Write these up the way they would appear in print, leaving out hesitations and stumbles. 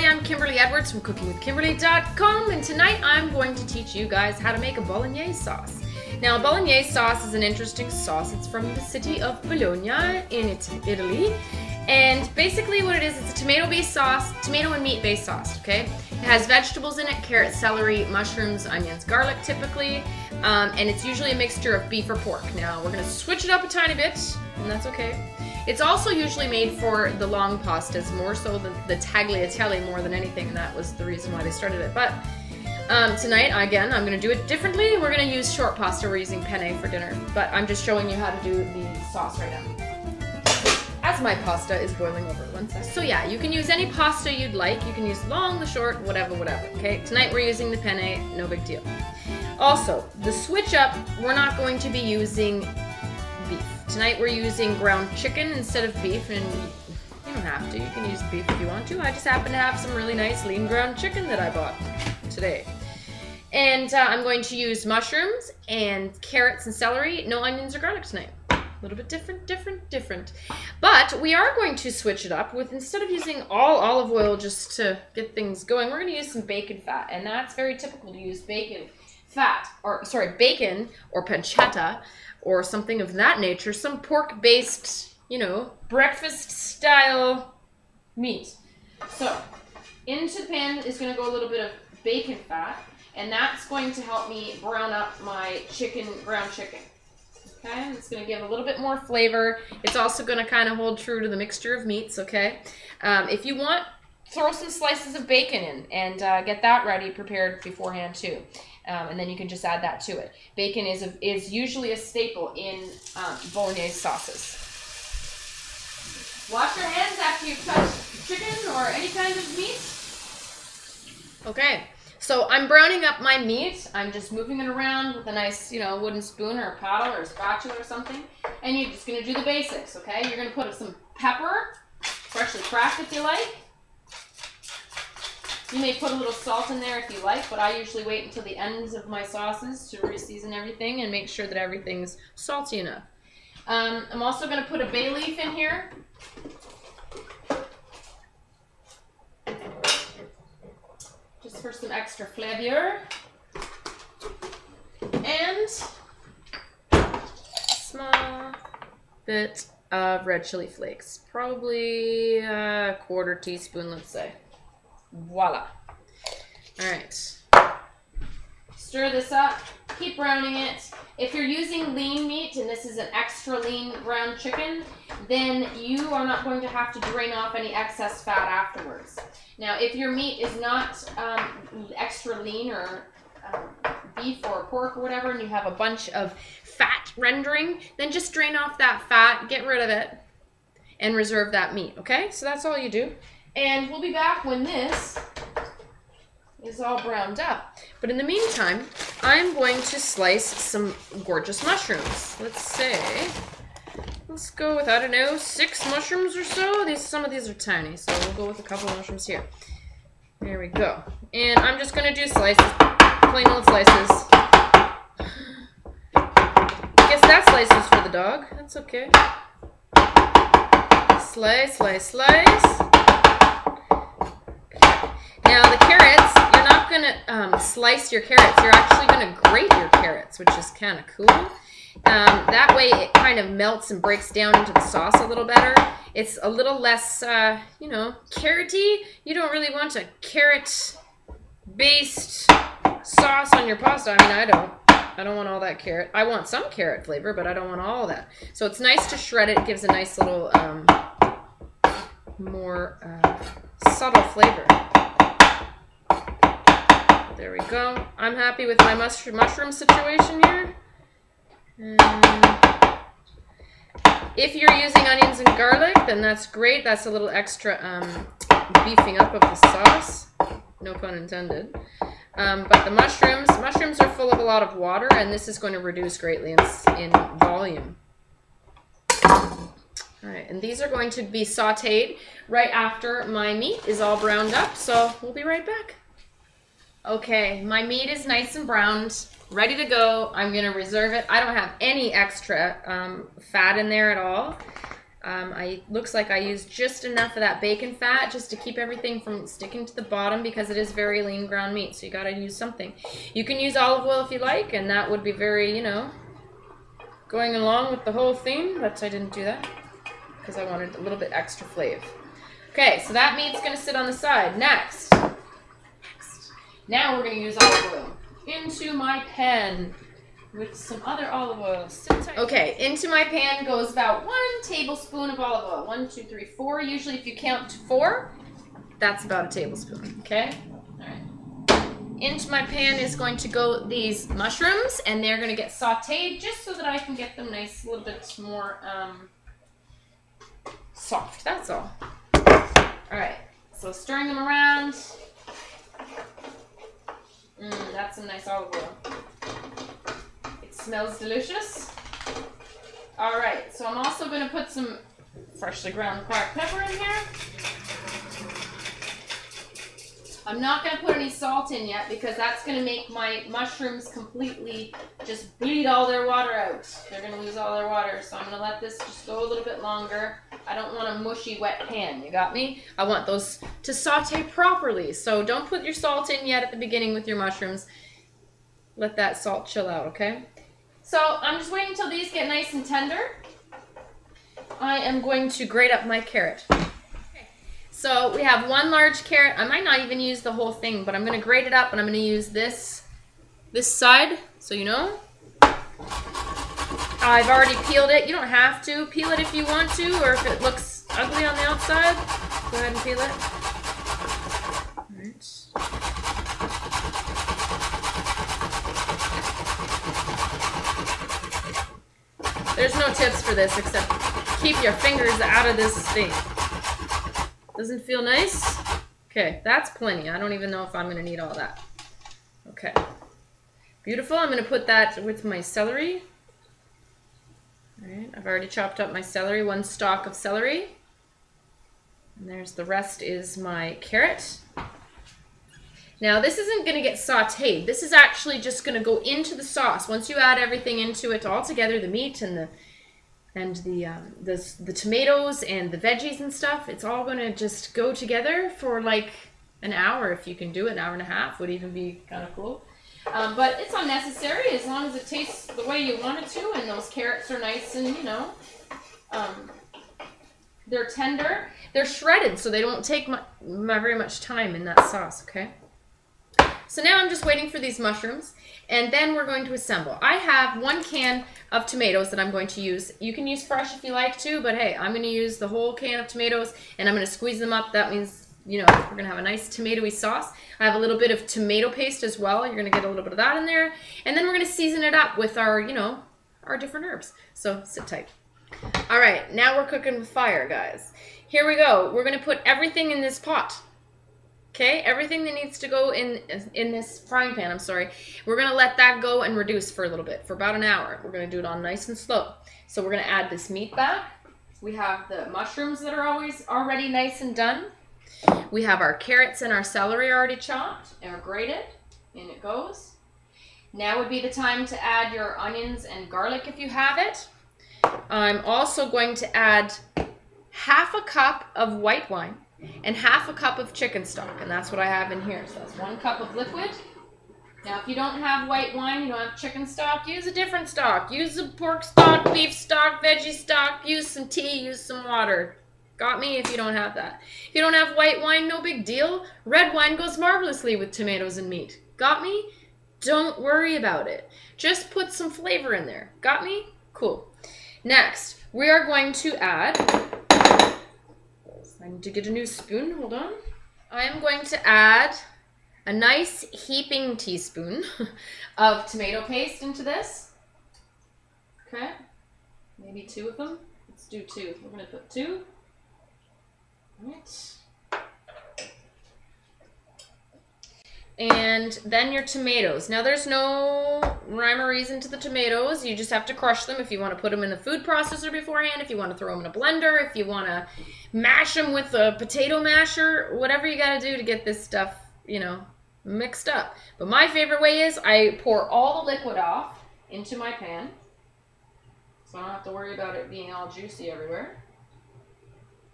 everybody, I'm Kimberly Edwards from cookingwithkimberly.com, and tonight I'm going to teach you guys how to make a Bolognese sauce. Now, Bolognese sauce is an interesting sauce. It's from the city of Bologna in Italy, and basically what it is, it's a tomato-based sauce, tomato and meat-based sauce, okay? It has vegetables in it, carrots, celery, mushrooms, onions, garlic typically, and it's usually a mixture of beef or pork. Now, we're going to switch it up a tiny bit, and that's okay. It's also usually made for the long pastas, more so than the tagliatelle more than anything, and that was the reason why they started it. But tonight, again, I'm going to do it differently. We're going to use short pasta. We're using penne for dinner, but I'm just showing you how to do the sauce right now. As my pasta is boiling over. One second. So yeah, you can use any pasta you'd like. You can use long, the short, whatever, okay? Tonight we're using the penne, no big deal. Also, the switch up, we're not going to be using beef. Tonight we're using ground chicken instead of beef, and you don't have to. You can use beef if you want to. I just happen to have some really nice lean ground chicken that I bought today. And I'm going to use mushrooms and carrots and celery. No onions or garlic tonight. A little bit different. But we are going to switch it up with, instead of using all olive oil just to get things going, we're going to use some bacon fat. And that's very typical to use bacon or pancetta or something of that nature, some pork-based, you know, breakfast-style meat. So, into the pan is going to go a little bit of bacon fat, and that's going to help me brown up my ground chicken. Okay, it's going to give a little bit more flavor. It's also going to kind of hold true to the mixture of meats, okay? If you want, throw some slices of bacon in and get that ready, prepared beforehand too. And then you can just add that to it. Bacon is usually a staple in Bolognese sauces. Wash your hands after you've touched chicken or any kind of meat. Okay, so I'm browning up my meat. I'm just moving it around with a nice, wooden spoon or a paddle or a spatula or something. And you're just going to do the basics, okay? You're going to put some pepper, freshly cracked if you like. You may put a little salt in there if you like, but I usually wait until the ends of my sauces to re-season everything and make sure that everything's salty enough. I'm also going to put a bay leaf in here. Just for some extra flavor. And a small bit of red chili flakes. Probably a quarter teaspoon, let's say. Voila. Alright. Stir this up. Keep browning it. If you're using lean meat, and this is an extra lean ground chicken, then you are not going to have to drain off any excess fat afterwards. Now, if your meat is not extra lean or beef or pork or whatever, and you have a bunch of fat rendering, then just drain off that fat, get rid of it, and reserve that meat, okay? So that's all you do. And we'll be back when this is all browned up. But in the meantime, I'm going to slice some gorgeous mushrooms. Let's go with, I don't know, 6 mushrooms or so. Some of these are tiny, so we'll go with a couple of mushrooms here. There we go. And I'm just going to do slices, plain old slices. I guess that slice is for the dog. That's okay. Slice. Now the carrots, you're not going to slice your carrots, you're actually going to grate your carrots, which is kind of cool. That way it kind of melts and breaks down into the sauce a little better. It's a little less, carroty. You don't really want a carrot-based sauce on your pasta. I mean, I don't want all that carrot. I want some carrot flavor, but I don't want all of that. So it's nice to shred it. It gives a nice little, more subtle flavor. There we go. I'm happy with my mushroom situation here. If you're using onions and garlic, then that's great. That's a little extra beefing up of the sauce. No pun intended. But the mushrooms are full of a lot of water, and this is going to reduce greatly in volume. Alright, and these are going to be sauteed right after my meat is all browned up, so we'll be right back. Okay, my meat is nice and browned, ready to go. I'm going to reserve it. I don't have any extra fat in there at all. Looks like I used just enough of that bacon fat just to keep everything from sticking to the bottom because it is very lean ground meat, so you gotta use something. You can use olive oil if you like, and that would be very, you know, going along with the whole theme, but I didn't do that because I wanted a little bit extra flavor. Okay, so that meat's gonna sit on the side. Next. Now we're gonna use olive oil into my pan with some other olive oil. Okay, into my pan goes about 1 tablespoon of olive oil. 1, 2, 3, 4. Usually if you count to 4, that's about a tablespoon, okay? All right. Into my pan is going to go these mushrooms, and they're gonna get sauteed just so that I can get them nice, a little bit more soft, that's all. All right, so stirring them around. That's some nice olive oil. Smells delicious. All right, so I'm also going to put some freshly ground cracked pepper in here. I'm not going to put any salt in yet because that's going to make my mushrooms completely just bleed all their water out. They're going to lose all their water, so I'm going to let this just go a little bit longer. I don't want a mushy, wet pan. You got me? I want those to saute properly, so don't put your salt in yet at the beginning with your mushrooms. Let that salt chill out, okay? So I'm just waiting until these get nice and tender. I am going to grate up my carrot. Okay. So we have 1 large carrot. I might not even use the whole thing, but I'm going to grate it up and I'm going to use this side, so you know. I've already peeled it. You don't have to peel it if you want to, or if it looks ugly on the outside, go ahead and peel it. All right. There's no tips for this except keep your fingers out of this thing. Doesn't feel nice? Okay, that's plenty. I don't even know if I'm going to need all that. Okay. Beautiful. I'm going to put that with my celery. All right, I've already chopped up my celery, 1 stalk of celery. And there's the rest is my carrot. Now this isn't going to get sauteed. This is actually just going to go into the sauce. Once you add everything into it all together, the meat and the tomatoes and the veggies and stuff, it's all going to just go together for like an hour if you can do it. 1.5 hours would even be kind of cool. But it's unnecessary as long as it tastes the way you want it to, and those carrots are nice and, you know, they're tender. They're shredded, so they don't take very much time in that sauce, okay? So now I'm just waiting for these mushrooms, and then we're going to assemble. I have 1 can of tomatoes that I'm going to use. You can use fresh if you like to, but hey, I'm going to use the whole can of tomatoes, and I'm going to squeeze them up. That means, you know, we're going to have a nice tomatoey sauce. I have a little bit of tomato paste as well. You're going to get a little bit of that in there. And then we're going to season it up with our, you know, our different herbs. So sit tight. All right, now we're cooking with fire, guys. Here we go. We're going to put everything in this pot. Okay, everything that needs to go in this frying pan, I'm sorry, we're going to let that go and reduce for a little bit, for about an hour. We're going to do it on nice and slow. So we're going to add this meat back. We have the mushrooms that are already nice and done. We have our carrots and our celery already chopped and grated. In it goes. Now would be the time to add your onions and garlic if you have it. I'm also going to add 1/2 cup of white wine and 1/2 cup of chicken stock, and that's what I have in here. So that's 1 cup of liquid. Now if you don't have white wine, you don't have chicken stock, use a different stock. Use a pork stock, beef stock, veggie stock, use some tea, use some water. Got me if you don't have that. If you don't have white wine, no big deal. Red wine goes marvelously with tomatoes and meat. Got me? Don't worry about it. Just put some flavor in there. Got me? Cool. Next, we are going to add, I need to get a new spoon, hold on. I am going to add a nice heaping teaspoon of tomato paste into this. Okay, maybe 2 of them. Let's do 2. We're going to put 2. All right. And then your tomatoes. Now there's no rhyme or reason to the tomatoes. You just have to crush them if you want to put them in the food processor beforehand, if you want to throw them in a blender, if you want to mash them with a potato masher, whatever you got to do to get this stuff, you know, mixed up. But my favorite way is I pour all the liquid off into my pan, so I don't have to worry about it being all juicy everywhere.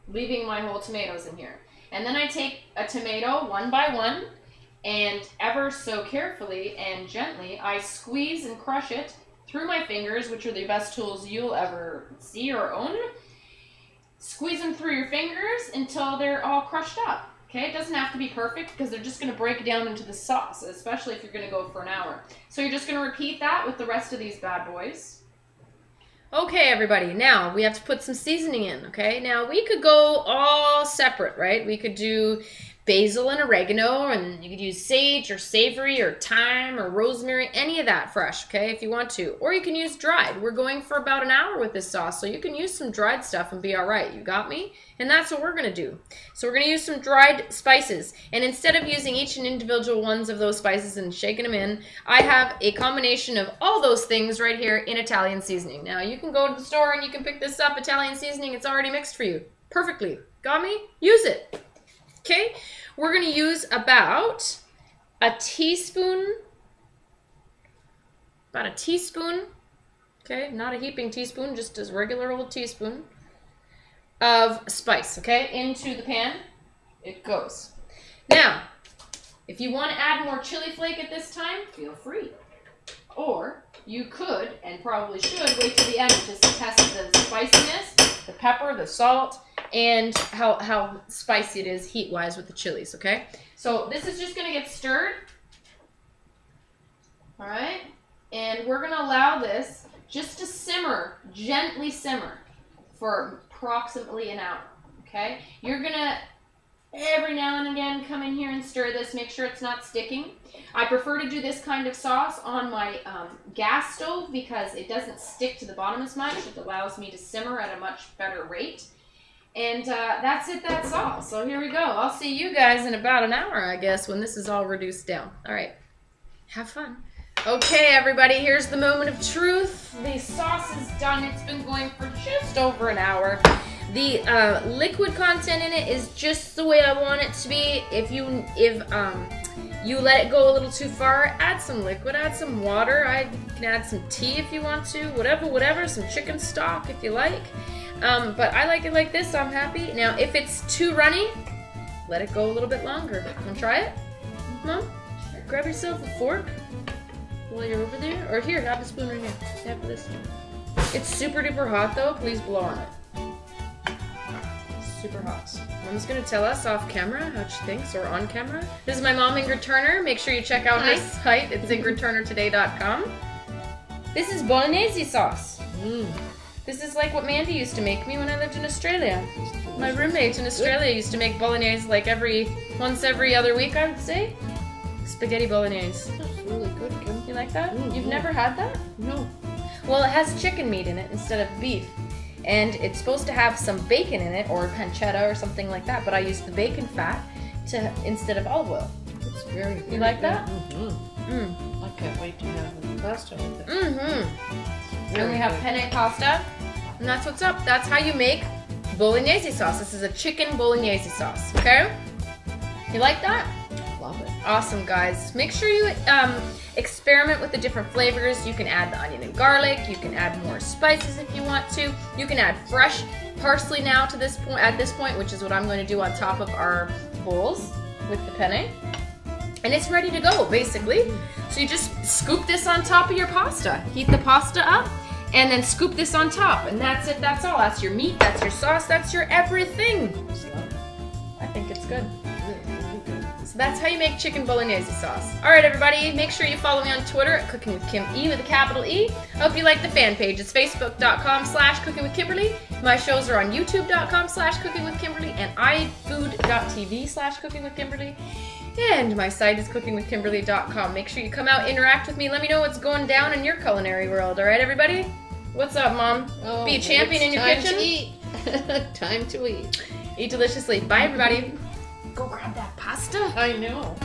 leaving my whole tomatoes in here. And then I take a tomato one by one, and ever so carefully and gently, I squeeze and crush it through my fingers, which are the best tools you'll ever see or own. Squeeze them through your fingers until they're all crushed up. Okay, it doesn't have to be perfect because they're just going to break down into the sauce, especially if you're going to go for an hour. So you're just going to repeat that with the rest of these bad boys. Okay, everybody, now we have to put some seasoning in, okay? Now, we could go all separate, right? We could do basil and oregano, and you could use sage or savory or thyme or rosemary, any of that fresh, okay, if you want to. Or you can use dried. We're going for about an hour with this sauce, so you can use some dried stuff and be all right. You got me? And that's what we're going to do. So we're going to use some dried spices. And instead of using each and individual ones of those spices and shaking them in, I have a combination of all those things right here in Italian seasoning. Now, you can go to the store and you can pick this up, Italian seasoning. It's already mixed for you. Perfectly. Got me? Use it. Okay, we're going to use about a teaspoon, okay, not a heaping teaspoon, just a regular old teaspoon of spice, okay, into the pan. It goes. Now, if you want to add more chili flake at this time, feel free. Or you could, and probably should, wait till the end to test the spiciness, the pepper, the salt, and how spicy it is heat-wise with the chilies, okay? So this is just going to get stirred, all right? And we're going to allow this just to simmer, gently simmer, for approximately an hour, okay? You're going to, every now and again, come in here and stir this, make sure it's not sticking. I prefer to do this kind of sauce on my gas stove because it doesn't stick to the bottom as much. It allows me to simmer at a much better rate. And that's it, that's all. So here we go. I'll see you guys in about an hour, I guess, when this is all reduced down. All right. Have fun. Okay, everybody, here's the moment of truth. The sauce is done. It's been going for just over an hour. The liquid content in it is just the way I want it to be. If you let it go a little too far, add some liquid, add some water. You can add some tea if you want to, whatever, some chicken stock if you like. But I like it like this, so I'm happy. Now, if it's too runny, let it go a little bit longer. Want to try it? Mom? Grab yourself a fork while you're over there. Or here, have a spoon right here. Have this. It's super duper hot, though. Please blow on it. It's super hot. Mom's going to tell us off camera how she thinks, or on camera. This is my mom, Ingrid Turner. Make sure you check out her site. It's ingridturnertoday.com. This is Bolognese sauce. This is like what Mandy used to make me when I lived in Australia. My roommate in Australia used to make bolognese like once every other week, I would say. Spaghetti bolognese. That's really good, Kim. You like that? You've never had that? No. Well, it has chicken meat in it instead of beef. And it's supposed to have some bacon in it, or pancetta or something like that, but I used the bacon fat instead of olive oil. It's very good. You like that? I can't wait to have pasta with it. And we have penne pasta, and that's what's up. That's how you make bolognese sauce. This is a chicken bolognese sauce, okay? You like that? Love it. Awesome, guys. Make sure you experiment with the different flavors. You can add the onion and garlic. You can add more spices if you want to. You can add fresh parsley now at this point, which is what I'm going to do on top of our bowls with the penne. And it's ready to go, basically. So you just scoop this on top of your pasta. Heat the pasta up, and then scoop this on top. And that's it, that's all. That's your meat, that's your sauce, that's your everything. I think it's good. So that's how you make chicken bolognese sauce. All right, everybody, make sure you follow me on Twitter at Cooking with Kim E with a capital E. I hope you like the fan page. It's facebook.com/cookingwithkimberly. My shows are on youtube.com/cookingwithkimberly and ifood.tv/cookingwithkimberly. And my site is cookingwithkimberly.com. Make sure you come out, interact with me. Let me know what's going down in your culinary world. All right, everybody? What's up, Mom? Be a champion in your kitchen? Time to eat. Time to eat. Eat deliciously. Bye, everybody. Go grab that pasta. I know.